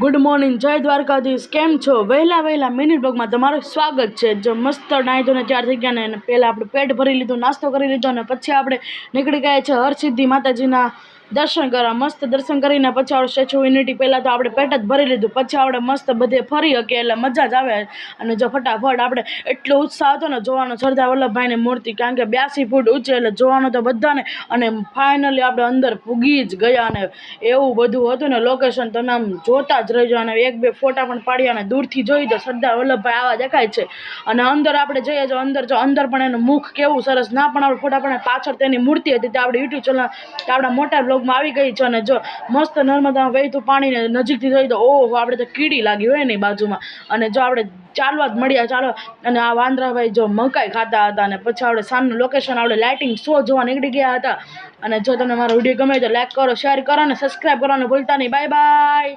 Good morning, જય દ્વારકાધીશ. કેમ છો? વહેલા મિની બ્લોગમાં તમારું સ્વાગત છે. જો મસ્ત નાહી ધોઈને તૈયાર થઈ ગયા ને પહેલાં આપણે પેટ ભરી લીધું, નાસ્તો કરી લીધો અને પછી આપણે નીકળી ગયા છે હરસિદ્ધિ માતાજીના દર્શન કરવા. મસ્ત દર્શન કરીને પછી આપણે સ્ટેચ્યુ ઓફ યુનિટી પહેલાં તો આપણે પેટ જ ભરી લીધું, પછી આપણે મસ્ત બધે ફરી શકીએ એટલે મજા જ આવે. અને જો ફટાફટ આપણે એટલો ઉત્સાહ હતો ને જોવાનો સરદાર વલ્લભભાઈની મૂર્તિ, કારણ કે 82 ફૂટ ઊંચી એટલે જોવાનું તો બધાને. અને ફાઇનલી આપણે અંદર પૂગી જ ગયા અને એવું બધું હતું ને લોકેશન, તમે આમ જોતા જ રહેજો. અને એક બે ફોટા પણ પાડ્યા અને દૂરથી જોઈ તો સરદાર વલ્લભભાઈ આવા દેખાય છે. અને અંદર આપણે જઈએ જો અંદર પણ એનું મુખ કેવું સરસ, ના પણ આપણે ફોટા પણ પાછળ તેની મૂર્તિ હતી તે આપણે યુટ્યુબ ચેનલ આપણા મોટા બ્લોગમાં આવી ગઈ છે. અને જો મસ્ત નર્મદામાં વહેતું પાણીને નજીકથી જોઈ તો ઓહો, આપણે તો કીડી લાગી હોય એની બાજુમાં. અને જો આપણે ચાલવા જ મળ્યા ચાલો. અને આ વાંદરાભાઈ જો મકાઈ ખાતા હતા. અને પછી આપણે સાંજનું લોકેશન આપણે લાઇટિંગ શો જોવા નીકળી ગયા હતા. અને જો તમને મારો વિડીયો ગમે તો લાઈક કરો, શેર કરો અને સબસ્ક્રાઈબ કરવાનું ભૂલતા નહીં. Bye bye.